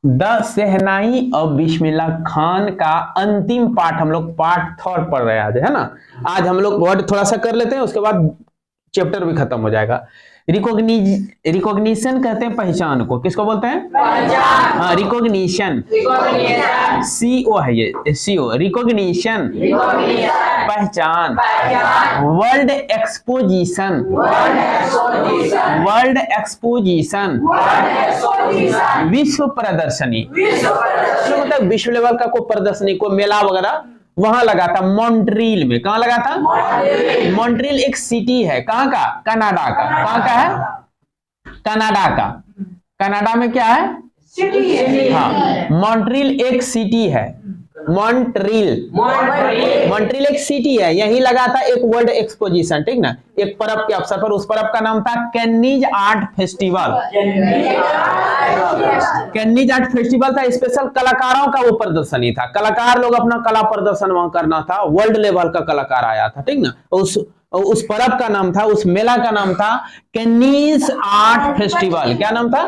The शहनाई और बिस्मिल्लाह खान का अंतिम पार्ट हम लोग पार्ट 3 पढ़ रहे हैं आज, है ना। आज हम लोग वर्ड थोड़ा सा कर लेते हैं, उसके बाद चैप्टर भी खत्म हो जाएगा। रिकॉग्निशन कहते हैं पहचान को, किसको बोलते हैं? पहचान। हाँ, रिकॉग्निशन, सीओ है ये, सीओ, रिकॉग्निशन, पहचान। वर्ल्ड एक्सपोजिशन, वर्ल्ड एक्सपोजिशन, विश्व प्रदर्शनी, मतलब विश्व लेवल का कोई प्रदर्शनी, कोई मेला वगैरह वहां लगा था मॉन्ट्रियल में। कहां लगा था? मॉन्ट्रियल एक सिटी है, कहां का? कनाडा का। कहां का है? कनाडा का। कनाडा में क्या है? सिटी है। हाँ, मॉन्ट्रियल एक सिटी है। मॉन्ट्रियल, मॉन्ट्रियल एक सिटी है, यही लगा था एक वर्ल्ड एक्सपोजिशन, ठीक ना, एक पर्व के अवसर पर। उस पर्व का नाम था कैन्नीज आर्ट फेस्टिवल। कैन्नीज आर्ट फेस्टिवल था, स्पेशल कलाकारों का वो प्रदर्शनी था। कलाकार लोग अपना कला प्रदर्शन वहां करना था, वर्ल्ड लेवल का कलाकार आया था, ठीक ना। उस पर्व का नाम था, उस मेला का नाम था कैन्नीज आर्ट फेस्टिवल। क्या नाम था?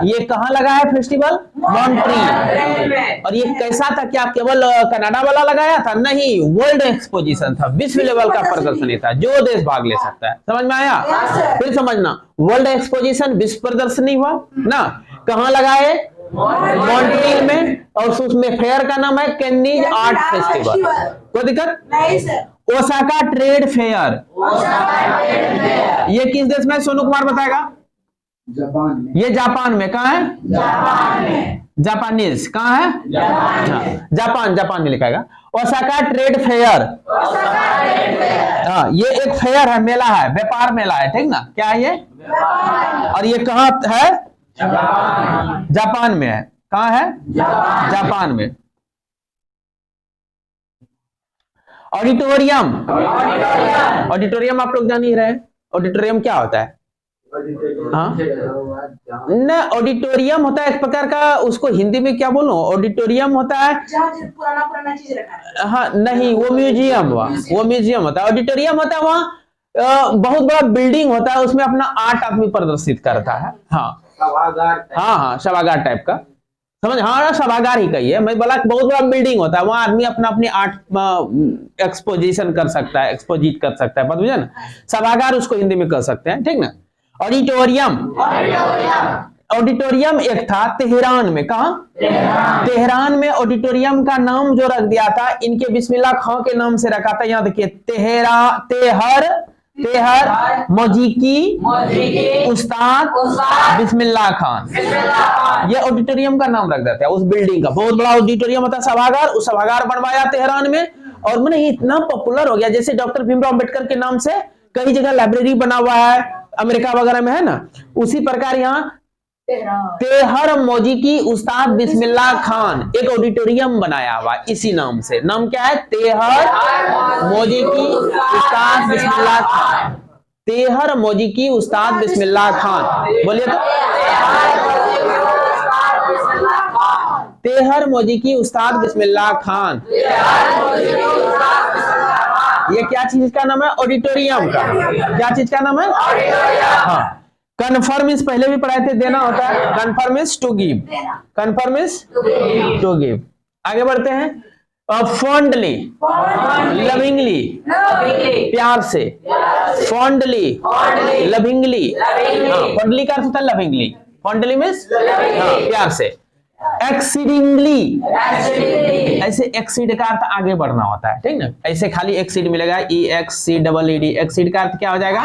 ये कहां लगा है फेस्टिवल? मॉन्ट्रियल। और ये कैसा था? क्या केवल कनाडा वाला लगाया था? नहीं, वर्ल्ड एक्सपोजिशन था, विश्व लेवल का प्रदर्शनी था, जो देश भाग ले सकता है। समझ में आया? फिर समझना, वर्ल्ड एक्सपोजिशन विश्व प्रदर्शनी हुआ ना, कहां लगा है? मॉन्ट्रियल में। और उसमें फेयर का नाम है कैन्नीज आर्ट फेस्टिवल। कोई दिक्कत नहीं सर। ओसाका ट्रेड फेयर, ये किस देश में? सोनू कुमार बताएगा। जापान में। ये जापान में। कहाँ है? जापान में। जापानीज कहाँ है? जापान, जापान में लिखाएगा। ओसाका ट्रेड फेयर, हाँ, ये एक फेयर है, मेला है, व्यापार मेला है, ठीक ना। क्या है ये? और ये कहाँ है? जापान में है। कहाँ है? जापान में। ऑडिटोरियम, ऑडिटोरियम आप लोग जान ही रहे हैं। ऑडिटोरियम क्या होता है? हाँ न, ऑडिटोरियम होता है एक प्रकार का, उसको हिंदी में क्या बोलूं? ऑडिटोरियम होता है पुराना चीज रखा है। हाँ नहीं, वो म्यूजियम हुआ, वो म्यूजियम होता है। ऑडिटोरियम होता है वहाँ बहुत बड़ा बिल्डिंग होता है, उसमें अपना आर्ट आदमी प्रदर्शित करता है। हाँ सभागार। हाँ हाँ, सभागार टाइप का, समझ? हाँ, सभागार ही कही है, मैं बोला बहुत बड़ा बिल्डिंग होता है, वहां आदमी अपना अपनी आर्ट एक्सपोजिशन कर सकता है, एक्सपोजिट कर सकता है, समझे ना। सभागार उसको हिंदी में कर सकते हैं, ठीक ना। ऑडिटोरियम, ऑडिटोरियम एक था तेहरान में। कहा? तेहरान में ऑडिटोरियम का नाम जो रख दिया था, इनके बिस्मिल्लाह खां के नाम से रखा था। यहाँ देखिए, तेहर मौजीकी उस्ताद बिस्मिल्लाह खान, ये ऑडिटोरियम का नाम रख देता है उस बिल्डिंग का। बहुत बड़ा ऑडिटोरियम होता है, सभागार। उस सभागार बनवाया तेहरान में, और मैंने इतना पॉपुलर हो गया, जैसे डॉक्टर भीमराव अंबेडकर के नाम से कई जगह लाइब्रेरी बना हुआ है, अमेरिका वगैरह में, है ना। उसी प्रकार यहाँ तेहर मौजीकी उस्ताद बिस्मिल्लाह खान एक ऑडिटोरियम बनाया हुआ इसी नाम से। नाम क्या है? तेहर मौजीकी उस्ताद बिस्मिल्लाह खान। तेहर मौजीकी उस्ताद बिस्मिल्लाह खान, बोलिए तो। तेहर मौजीकी उस्ताद बिस्मिल्लाह खान, ये क्या चीज का नाम है? ऑडिटोरियम का। क्या चीज का नाम है? हाँ। कन्फर्म इज पहले भी पढ़ाए थे, देना होता है। Confirm is to give, confirm is to give. आगे बढ़ते हैं। फॉन्डली, लविंगली, प्यार से। फॉन्डली, लविंगली, फॉन्डली का अर्थ होता है लविंगली। फॉन्डली मीन्स प्यार से। एक्सीडिंगली, ऐसे एक्सीड का अर्थ आगे बढ़ना होता है, ठीक ना। ऐसे खाली एक्सीड मिलेगा, EXCEED, एक्सीड का अर्थ क्या हो जाएगा?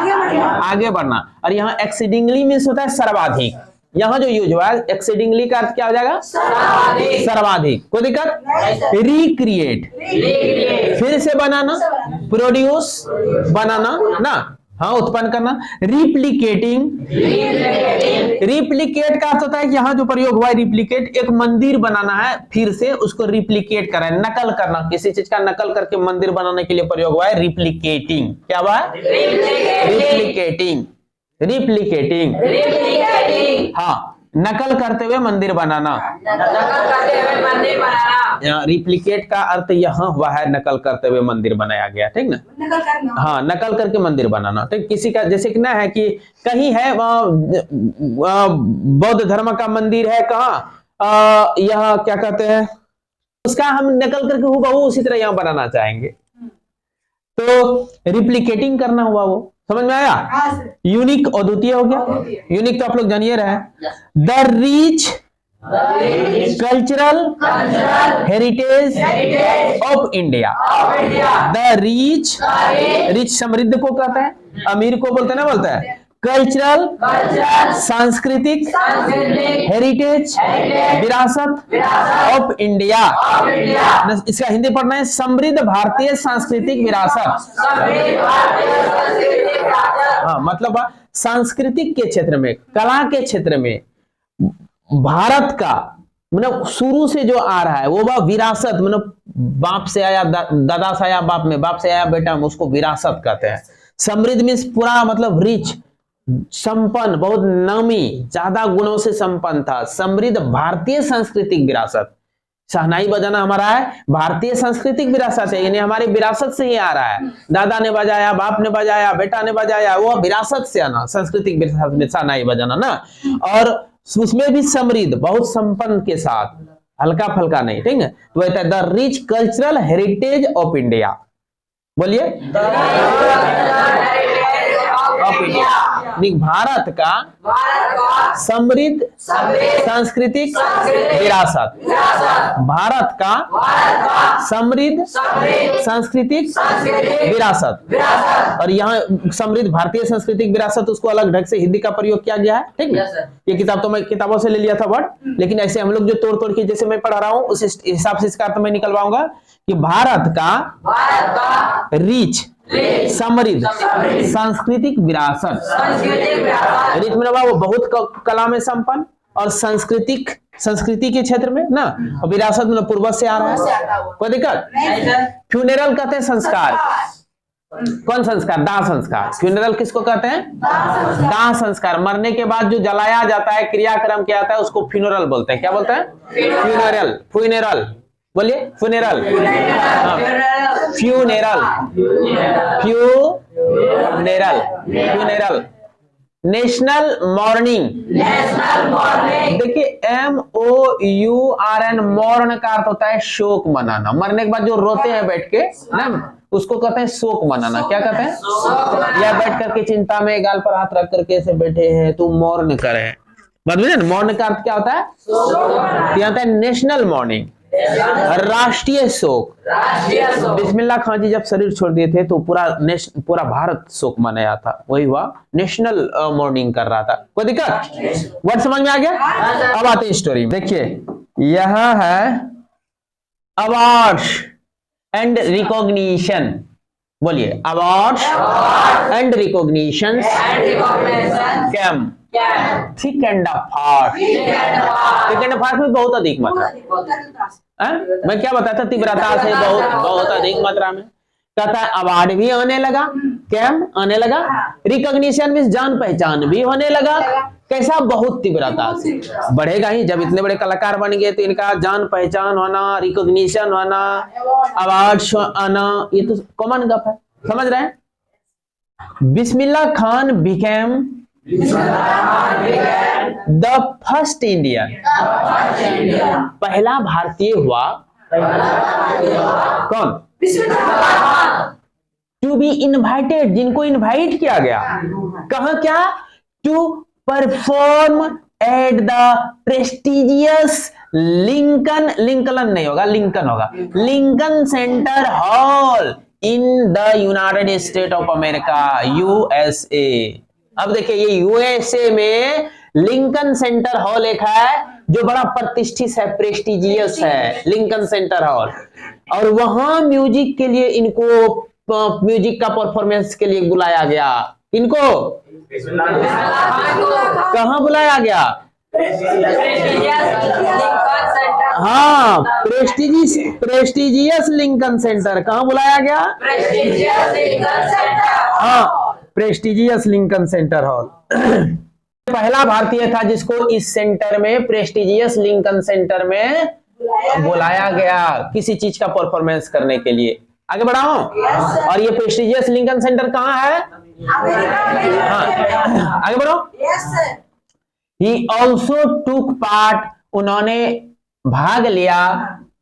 आगे बढ़ना। और यहाँ एक्सीडिंगली मीन्स होता है सर्वाधिक। यहाँ जो यूज हुआ है एक्सीडिंगली का अर्थ क्या हो जाएगा? सर्वाधिक। कोई दिक्कत? रिक्रिएट, फिर से बनाना, प्रोड्यूस, बनाना ना, हाँ, उत्पन्न करना। रिप्लिकेटिंग, रिप्लिकेट का अर्थ होता है कि यहाँ जो प्रयोग हुआ है रिप्लिकेट, एक मंदिर बनाना है, फिर से उसको रिप्लिकेट करना है, नकल करना, किसी चीज का नकल करके मंदिर बनाने के लिए प्रयोग हुआ है रिप्लिकेटिंग। क्या हुआ है? Replicating, replicating. हाँ, नकल करते हुए मंदिर बनाना। नकल करते हुए मंदिर बनाना। रिप्लिकेट का अर्थ यहाँ हुआ है नकल करते हुए मंदिर बनाया गया, ठीक ना। नकल करना। हाँ, नकल करके मंदिर बनाना, ठीक। किसी का जैसे कि ना है कि कहीं है बौद्ध धर्म का मंदिर है, कहाँ यह क्या कहते हैं, उसका हम नकल करके हूबहू उसी तरह यहाँ बनाना चाहेंगे, तो रिप्लिकेटिंग करना हुआ वो। समझ में आया? हाँ सर। यूनिक अद्वितीय हो गया। यूनिक तो आप लोग जानिए रहे। The rich cultural heritage of India. The rich, rich समृद्ध को कहते हैं, अमीर को बोलते ना, बोलते हैं कल्चरल सांस्कृतिक हेरिटेज विरासत ऑफ इंडिया। इसका हिंदी पढ़ना है समृद्ध भारतीय सांस्कृतिक विरासत। हाँ, मतलब सांस्कृतिक के क्षेत्र में, कला के क्षेत्र में भारत का मतलब शुरू से जो आ रहा है वो विरासत, मतलब बाप से आया दादा से आया बाप में, बाप से आया बेटा में, उसको विरासत कहते हैं। समृद्ध मीन्स पूरा मतलब रिच, संपन्न, बहुत नामी, ज्यादा गुणों से संपन्न था। समृद्ध भारतीय सांस्कृतिक विरासत, शहनाई बजाना हमारा है भारतीय सांस्कृतिक विरासत है, यानी हमारी विरासत से ही आ रहा है। दादा ने बजाया, बाप ने बजाया, बेटा ने बजाया, वो विरासत से आना, सांस्कृतिक विरासत में शहनाई बजाना ना। और उसमें भी समृद्ध, बहुत संपन्न के साथ, हल्का फल्का नहीं, ठीक है। तो कहता है the rich cultural heritage of India. बोलिए, ऑफ इंडिया, भारत का समृद्ध सांस्कृतिक विरासत, भारत का समृद्ध सांस्कृतिक विरासत। और यहाँ समृद्ध भारतीय सांस्कृतिक विरासत, उसको अलग ढंग से हिंदी का प्रयोग किया गया है, ठीक है। ये किताब तो मैं किताबों से ले लिया था वर्ड, लेकिन ऐसे हम लोग जो तोड़ तोड़ के जैसे मैं पढ़ा रहा हूँ उस हिसाब से इसका अर्थ मैं निकलवाऊंगा कि भारत का रिच समृद्ध सांस्कृतिक विरासत। रिच मतलब वो बहुत कला में संपन्न, और सांस्कृतिक, संस्कृति के क्षेत्र में ना, और विरासत मतलब पूर्वज से आ रहा है। कोई दिक्कत? फ्यूनरल कहते हैं संस्कार। कौन संस्कार? दाह संस्कार। फ्यूनरल किसको कहते हैं? दाह संस्कार। मरने के बाद जो जलाया जाता है, क्रियाक्रम किया जाता है, उसको फ्यूनरल बोलते हैं। क्या बोलते हैं? फ्यूनरल। फ्यूनरल बोलिए, funeral. Funeral, funeral, funeral. National morning, देखिए MOURN, मॉर्न का अर्थ होता है शोक मनाना। मरने के बाद जो रोते हैं बैठ के ना, उसको कहते हैं शोक मनाना। क्या कहते हैं? या बैठ करके चिंता में गाल पर हाथ रख करके ऐसे बैठे हैं, तू मौर्न करे। मौर्न का अर्थ क्या होता है? क्या होता है? नेशनल मॉर्निंग, राष्ट्रीय शोक। बिस्मिल्लाह खान जी जब शरीर छोड़ दिए थे तो पूरा भारत शोक मनाया था, वही हुआ, नेशनल मॉर्निंग कर रहा था। कोई दिक्कत? वर्ड समझ में आ गया? अब आते हैं स्टोरी में। देखिए, यह है अवार्ड्स एंड रिकॉग्निशन। बोलिए, awards and recognition came thick and fast. Thick and fast में बहुत अधिक मात्रा, मैं क्या बताया था, तीव्रता से बहुत अधिक मात्रा में। कहता है अवार्ड भी आने लगा, कैम आने लगा, रिकॉग्निशन में जान पहचान भी होने लगा। कैसा? बहुत तीव्रता से। बढ़ेगा ही, जब इतने बड़े कलाकार बन गए तो इनका जान पहचान होना, रिकॉग्निशन होना, अवार्ड आना, ये तो कॉमन गप है। समझ रहे हैं? Bismillah Khan became the first Indian, पहला भारतीय हुआ। कौन? टू बी इनवाइटेड, जिनको इनवाइट किया गया। कहा? क्या? To perform at the prestigious Lincoln, Lincoln नहीं होगा, लिंकन होगा, Lincoln center hall in the United State of America, USA। अब देखिए, ये USA में लिंकन सेंटर हॉल एक है जो बड़ा प्रतिष्ठित है, प्रेस्टिजियस है, लिंकन सेंटर हॉल। और वहां म्यूजिक के लिए इनको, म्यूजिक का परफॉर्मेंस के लिए बुलाया गया। इनको कहां बुलाया गया? हाँ, प्रेस्टिजियस लिंकन सेंटर। कहां बुलाया गया? हाँ, प्रेस्टिजियस लिंकन सेंटर हॉल। पहला भारतीय था जिसको इस सेंटर में, प्रेस्टिजियस लिंकन सेंटर में बुलाया गया किसी चीज का परफॉर्मेंस करने के लिए। आगे बढ़ाओ। और ये प्रेस्टिजियस लिंकन सेंटर कहाँ है? हाँ, आगे बढ़ो। He also took part, उन्होंने भाग लिया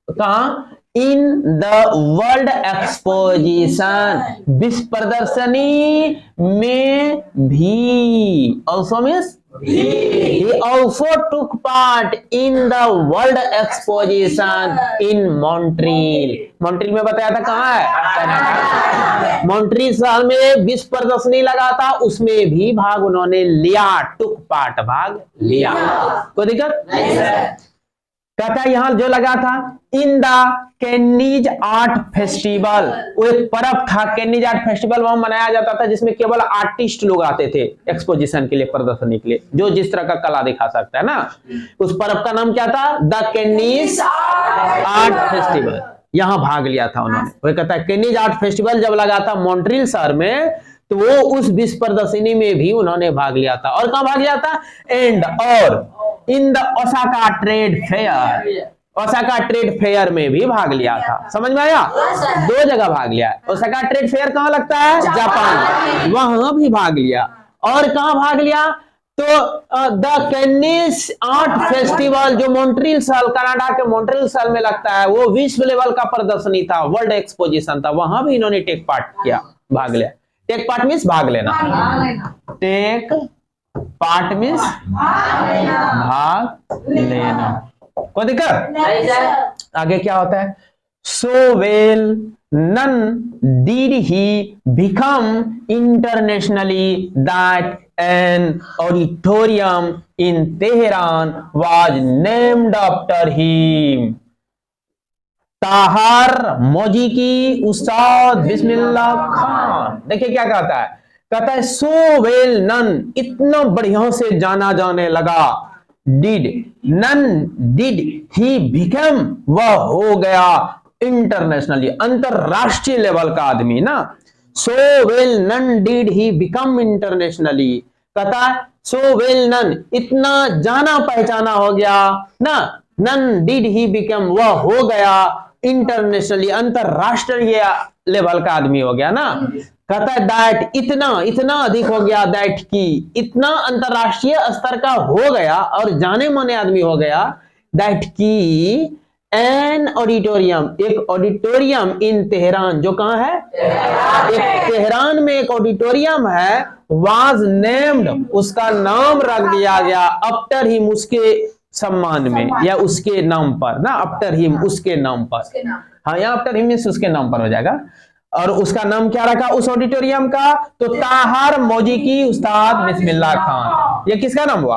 कहाँ? इन द वर्ल्ड एक्सपोजिशन, विश्व प्रदर्शनी में भी। Also means he also took part in the world exposition in Montreal। Montreal में बताया था कहाँ है? कनाडा। मॉन्ट्रियल शहर में विश्व प्रदर्शनी लगा था, उसमें भी भाग उन्होंने लिया। टुक पार्ट, भाग लिया। कोई दिक्कत नहीं सर। कहता है यहां जो लगा था in the Cannes art festival, वो एक पर्व था कैनीज आर्ट फेस्टिवल, वहां मनाया जाता था जिसमें केवल आर्टिस्ट लोग आते थे एक्सपोजिशन के लिए, प्रदर्शनी के लिए, जो जिस तरह का कला दिखा सकता है ना। उस पर्व का नाम क्या था? The Cannes art festival. यहां भाग लिया था उन्होंने। वो कहता है कैनीज आर्ट फेस्टिवल जब लगा था मॉन्ट्रियल शहर में, तो वो उस विश्व प्रदर्शनी में भी उन्होंने भाग लिया था। और कहां भाग लिया था? एंड और in the Osaka trade fair, Osaka trade fair में भी भाग लिया था। समझ में आया? दो जगह भाग लिया। ओसाका ट्रेड फेयर कहां लगता है? जापान, वहां भी भाग लिया। और कहां भाग लिया? तो द कैनीज आर्ट फेस्टिवल जो मॉन्ट्रियल शहर, कनाडा के मॉन्ट्रियल शहर में लगता है, वो विश्व लेवल का प्रदर्शनी था, वर्ल्ड एक्सपोजिशन था, वहां भी इन्होंने टेक पार्ट किया, भाग लिया। टेक पार्ट मीन्स भाग लेना। टेक पार्ट मीन्स भाग लेना। कोई दिक्कत? आगे क्या होता है? So well known did he become internationally that an auditorium in Tehran was named after him. ताहार मौजिकी उस्ताद बिस्मिल्लाह खान। देखिए क्या कहता है? कहता है सो वेल नन, इतना बढ़िया से जाना जाने लगा। Did known did he become, वह हो गया इंटरनेशनली, अंतरराष्ट्रीय लेवल का आदमी ना। So well known did he become internationally. कहता है सो वेल नन, इतना जाना पहचाना हो गया ना। नन डिड ही बिकम, वह हो गया इंटरनेशनली, अंतरराष्ट्रीय लेवल का आदमी हो गया ना। कहता है दैट, इतना, इतना अधिक हो गया, दैट की, इतना अंतरराष्ट्रीय स्तर का हो गया और जाने माने आदमी हो गया, दैट की एन ऑडिटोरियम, एक ऑडिटोरियम इन तेहरान, जो कहां है? एक तेहरान में एक ऑडिटोरियम है, वाज नेम्ड, उसका नाम रख दिया गया, आफ्टर हिम, उसके सम्मान में या उसके नाम पर ना, आफ्टर हिम, उसके नाम पर। हाँ, यहाँ आफ्टर हिम उसके नाम पर हो जाएगा। और उसका नाम क्या रखा उस ऑडिटोरियम का? तो ताहार मौजिकी उस्ताद बिस्मिल्लाह खान। ये किसका नाम हुआ?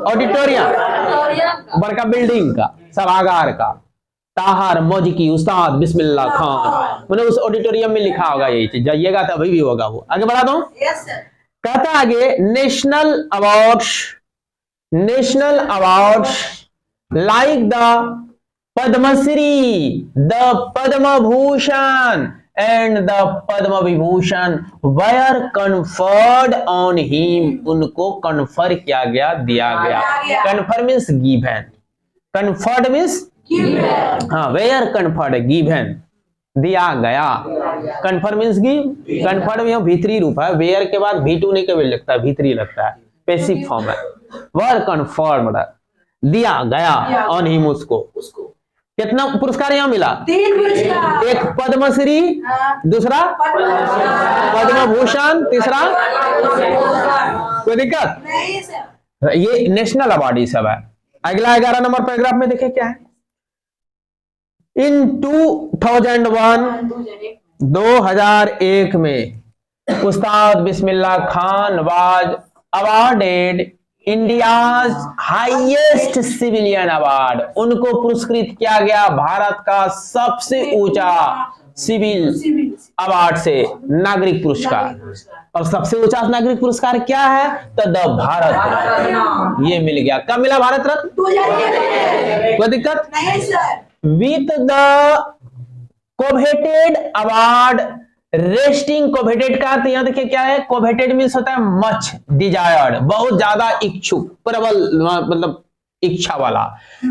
ऑडिटोरियम, बड़का बिल्डिंग का, सभागार का। ताहार मौजिकी उस्ताद बिस्मिल्लाह खान, मैंने उस ऑडिटोरियम में लिखा होगा यही चीज, जाइएगा तो अभी भी होगा वो। आगे बढ़ा दो। कहता आगे national awards, national awards like the Padma Shri, the Padma Bhushan and the Padma Vibhushan were conferred on him, उनको कन्फर किया गया, दिया गया। Confer means given, conferred means हाँ, were conferred, गिवन, दिया गया। कन्फर मीन्स गिव, कन्फर्ड में भीतरी रूप है, वेयर के बाद V2 नहीं कभी लगता है, भीतरी लगता है, पैसिव फॉर्म है। वर कन्फर्ड, दिया गया ऑन हिम, उसको। कितना पुरस्कार यहाँ मिला? 3 पुरस्कार। एक पद्मश्री, दूसरा पद्म भूषण, तीसरा कोई दिक्कत नहीं सर। ये नेशनल अवार्ड ही सब है। अगला 11 नंबर पैराग्राफ में देखिए क्या है। इन 2001 में Ustad Bismillah Khan was awarded India's highest civilian award, उनको पुरस्कृत किया गया भारत का सबसे ऊंचा सिविल अवार्ड से, नागरिक पुरस्कार। और सबसे ऊंचा नागरिक पुरस्कार क्या है? तो द भारत रत्न, ये मिल गया। कब मिला भारत रत्न? 2001। कोई दिक्कत नहीं sir. With the coveted award resting coveted का, तो यहाँ देखिए क्या है, कोवेटेड मीन्स होता है मच डिजायर्ड, बहुत ज्यादा इच्छुक, प्रबल मतलब इच्छा वाला।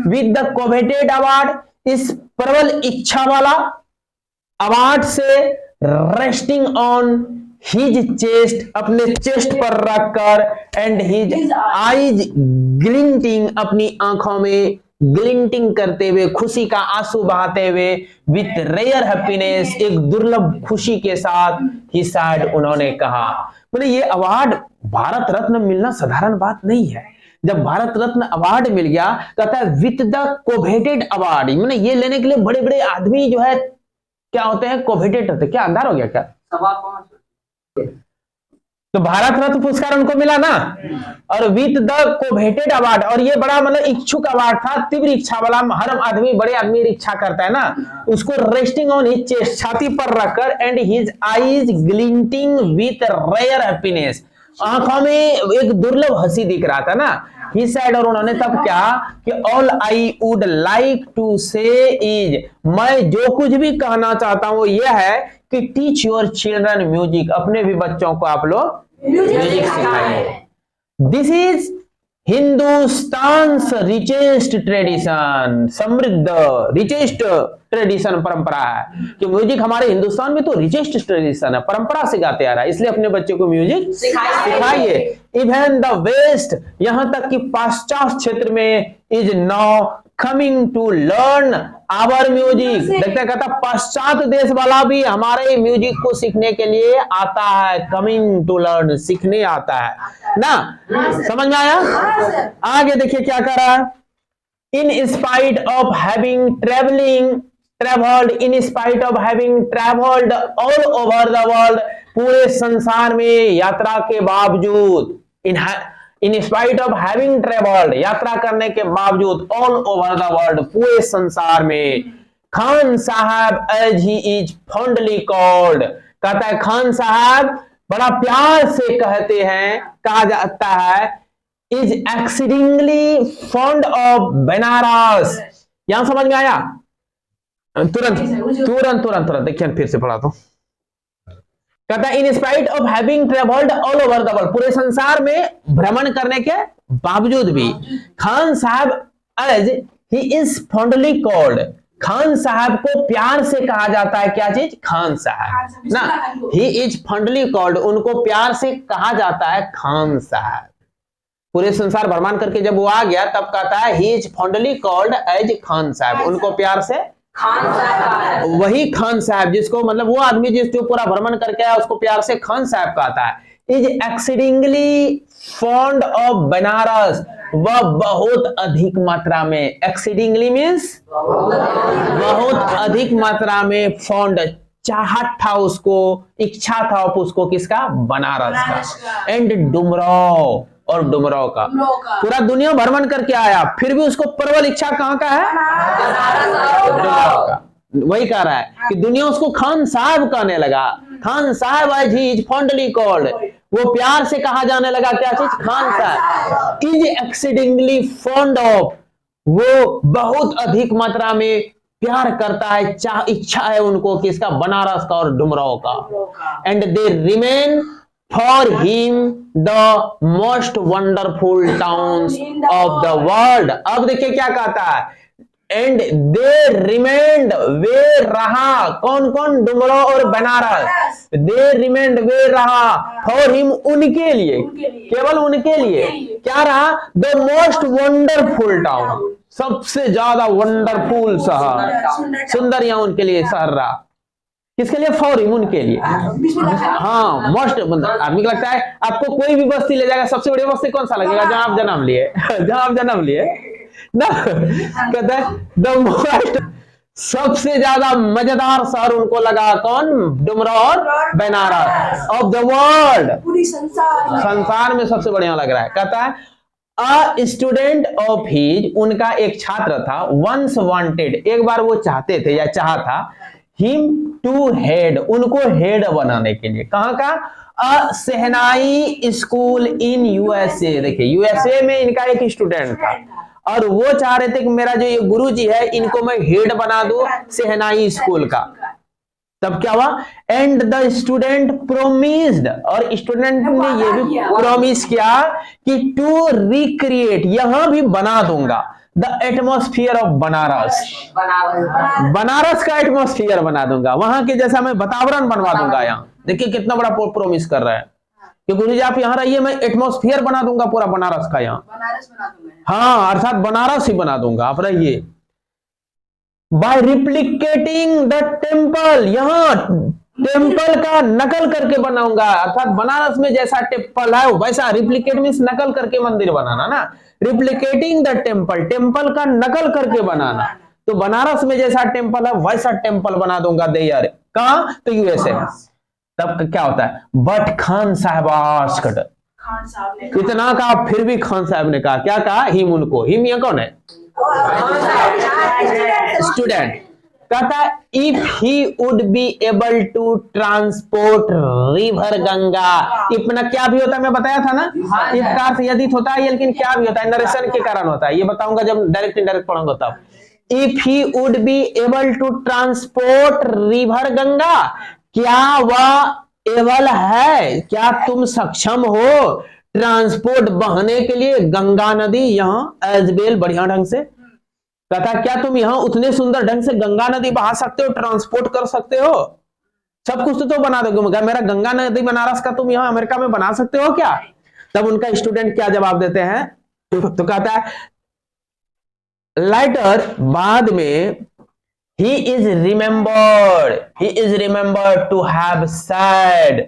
विद द कोवेटेड अवार्ड, इस प्रबल इच्छा वाला अवार्ड से रेस्टिंग ऑन हिज चेस्ट, अपने चेस्ट पर रखकर, एंड हिज आईज ग्लिंटिंग, अपनी आंखों में ग्लिंटिंग करते हुए, खुशी का आंसू बहाते हुए, विथ रेयर हैप्पीनेस, एक दुर्लभ खुशी के साथ, ही साइड, उन्होंने कहा। मतलब ये अवार्ड भारत रत्न मिलना साधारण बात नहीं है। जब भारत रत्न अवार्ड मिल गया, कहता है विथ द कोवेटेड अवार्ड, मैंने ये लेने के लिए बड़े बड़े आदमी जो है क्या होते हैं, कोवेटेड होते हैं। क्या अंधार हो गया क्या? तो भारत रत्न पुरस्कार उनको मिला ना, और विथ द कोवेटेड अवार्ड, और ये बड़ा मतलब इच्छुक अवार्ड था, तीव्र इच्छा वाला, हर आदमी, बड़े आदमी इच्छा करता है ना, उसको रेस्टिंग ऑन हिज चेस्ट, छाती पर रखकर, and his eyes glinting with rare happiness, आंखों में एक दुर्लभ हंसी दिख रहा था ना, ही सेड, और उन्होंने तब क्या कि all I would like to say is, मैं जो कुछ भी कहना चाहता हूं वो ये है कि टीच योर चिल्ड्रन म्यूजिक, अपने भी बच्चों को आप लोग म्यूजिक सिखाइए। दिस इज हिंदुस्तान्स रिचेस्ट ट्रेडिशन, समृद्ध रिचेस्ट ट्रेडिशन, परंपरा है कि म्यूजिक हमारे हिंदुस्तान में तो रिचेस्ट ट्रेडिशन है, परंपरा से गाते आ रहा है, इसलिए अपने बच्चे को म्यूजिक सिखाइए। इवन द वेस्ट, यहां तक कि पाश्चात्य क्षेत्र में, is now coming to learn our music, देखते कहता पश्चात देश वाला भी हमारे म्यूजिक को सीखने के लिए आता है, कमिंग टू लर्न, सीखने आता है ना, समझ में आया? आगे देखिए क्या कर रहा है, in spite of having travelled, in spite of having travelled all over the world, पूरे संसार में यात्रा के बावजूद, in spite of having travelled, यात्रा करने के बावजूद, ऑल ओवर द वर्ल्ड, पूरे संसार में, Khan Sahab as he is fondly called, कहता है खान साहब बड़ा प्यार से कहते हैं, कहा जाता है, is exceedingly fond of Banaras. यहां समझ में आया? तुरंत देखिए फिर से पढ़ा तो, कहता है in spite of having travelled all over the world, पूरे संसार में भ्रमण करने के बावजूद भी, Khan Sahab as he is fondly called, Khan Sahab को प्यार से कहा जाता है, क्या चीज? खान साहब ना, ही इज फॉन्डली कॉल्ड, उनको प्यार से कहा जाता है खान साहब। पूरे संसार भ्रमण करके जब वो आ गया तब कहता है he is fondly called as Khan Sahab, उनको प्यार से खान साहब, वही खान साहब जिसको मतलब वो आदमी जो पूरा भ्रमण करके आया उसको प्यार से खान साहब कहता है। Is exceedingly fond of Banaras, वह बहुत अधिक मात्रा में, एक्सीडिंगली मीन्स बहुत अधिक मात्रा में, फॉन्ड चाहत था उसको, इच्छा था उसको, किसका? बनारस का। एंड डुमराव, और डुमराव का पूरा दुनिया भ्रमण करके आया, फिर भी उसको प्रबल इच्छा कहां का है? डुमराव का। वही कह रहा है कि दुनिया उसको खान साहब कहने लगा, Khan Sahab as he is fondly called, वो प्यार से कहा जाने लगा, क्या चीज? खान साहब। इज एक्सीडिंगली फॉन्ड ऑफ, वो बहुत अधिक मात्रा में प्यार करता है, इच्छा है उनको किसका? बनारस का और डुमराव का। And they remain for him the most wonderful towns of the world। अब देखिए क्या कहता है, एंड दे रिमेंड, वे रहा, कौन कौन? डुमराव और बनारस। दे रिमेंड, वे रहा, फॉर हिम, उनके लिए, केवल उनके लिए, क्या रहा? द मोस्ट वंडरफुल टाउन, सबसे ज्यादा वंडरफुल शहर, सुंदर यहाँ उनके लिए शहर रहा। किसके लिए? फॉर हिम, उनके लिए। हाँ, मोस्ट, आदमी को लगता है आपको कोई भी बस्ती ले जाएगा, सबसे बड़ी बस्ती कौन सा लगेगा? जहां आप जन्म लिए, जहां आप जन्म लिए ना, कहता है द मोस्ट, सबसे ज्यादा मजेदार शहर उनको लगा, कौन? डुमराव और बनारस, ऑफ द वर्ल्ड, पूरी संसार में सबसे बढ़िया लग रहा है। कहता है अ स्टूडेंट ऑफ हिज, उनका एक छात्र था, वंस वांटेड, एक बार वो चाहते थे या चाहा था, हिम टू हेड, उनको हेड बनाने के लिए, कहां का? अ शहनाई स्कूल इन यूएसए। देखिए यूएसए में इनका एक स्टूडेंट था और वो चाह रहे थे कि मेरा जो ये गुरुजी है इनको मैं हेड बना दूं शहनाई स्कूल का। तब क्या हुआ, एंड द स्टूडेंट प्रोमिस्ड, और स्टूडेंट ने ये भी प्रॉमिस किया कि टू रिक्रिएट, यहां भी बना दूंगा, the atmosphere of Banaras, Banaras का एटमॉस्फियर बना दूंगा, वहां के जैसा मैं वातावरण बनवा दूंगा। यहाँ देखिए कितना बड़ा प्रोमिस कर रहा है कि गुरु जी आप यहाँ रहिए, मैं एटमॉस्फियर बना दूंगा पूरा बनारस का, यहाँ बनारस बना दूंगा। हाँ अर्थात बनारस ही बना दूंगा, आप रहिए। बाय रिप्लिकेटिंग द टेम्पल, यहाँ टेम्पल का नकल करके बनाऊंगा, अर्थात बनारस में जैसा टेम्पल है वैसा, रिप्लिकेट मींस नकल करके मंदिर बनाना ना, रिप्लिकेटिंग द टेम्पल, टेम्पल का नकल करके बनाना, तो बनारस में जैसा टेम्पल है वैसा टेम्पल बना दूंगा देयर, कहां, तो यूएसए में। तब क्या होता है, बट खान साहब आस्क्ड, खान साहब ने इतना कहा फिर भी खान साहब ने कहा, क्या कहा, हिम उनको, हिम यहाँ कौन है, स्टूडेंट, कहता if he would be able to transport river Ganga, इतना क्या भी होता है मैं बताया था ना, इफ का अर्थ यदि होता है, लेकिन क्या भी होता है नरेशन के कारण होता है, ये बताऊंगा जब डायरेक्ट इनडायरेक्ट पढ़ूंगा तब। If he would be able to transport river Ganga, क्या वह एबल है, क्या तुम सक्षम हो ट्रांसपोर्ट बहने के लिए गंगा नदी यहाँ एज वेल, बढ़िया ढंग से, कहता क्या तुम यहाँ उतने सुंदर ढंग से गंगा नदी बहा सकते हो, ट्रांसपोर्ट कर सकते हो, सब कुछ तो बना दोगे, मगर मेरा गंगा नदी बनारस का तुम यहाँ अमेरिका में बना सकते हो क्या। तब उनका स्टूडेंट क्या जवाब देते हैं, तो कहता है लाइटर, बाद में, he is remembered to have said,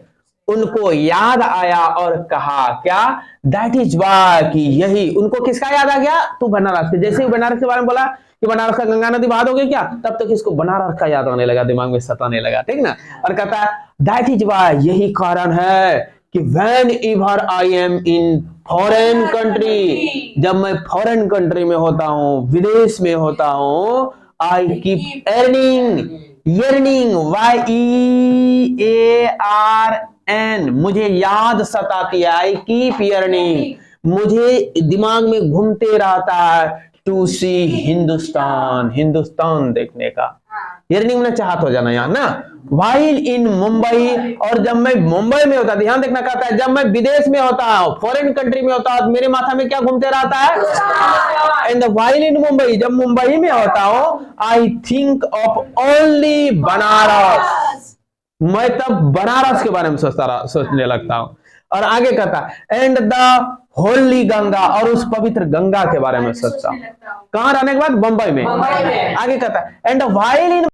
उनको याद आया और कहा क्या, दैट इज वाई, कि यही, उनको किसका याद आ गया, तू बनारस के, जैसे ही बनारस के बारे में बोला कि बनारस का गंगा नदी बहा दोगे क्या, तब तक इसको बनारस का याद आने लगा, दिमाग में सताने लगा, ठीक ना, और कहता है दैट इज वाई, यही कारण है कि when ever I am in foreign country, जब मैं फॉरेन कंट्री में होता हूँ, विदेश में होता हूँ, आई कीप yearning, YEARN, मुझे याद सताती है, आई कीप yearning, मुझे दिमाग में घूमते रहता है, टू सी हिंदुस्तान, हिंदुस्तान देखने का, yearning में चाहत हो जाना यहाँ ना, while in मुंबई, और जब मैं मुंबई में होता, ध्यान देखना, कहता है जब मैं विदेश में होता हूँ, फॉरेन कंट्री में होता हूँ, मेरे माथा में क्या घूमते रहता है, एंड while in मुंबई, जब मुंबई में होता हूँ, I think of only Banaras, मैं तब बनारस के बारे में सोचने लगता हूँ। और आगे कहता एंड द होली गंगा, और उस पवित्र गंगा के बारे में सोचता हूँ, कहाँ रहने के बाद, मुंबई में। आगे कहता एंड while in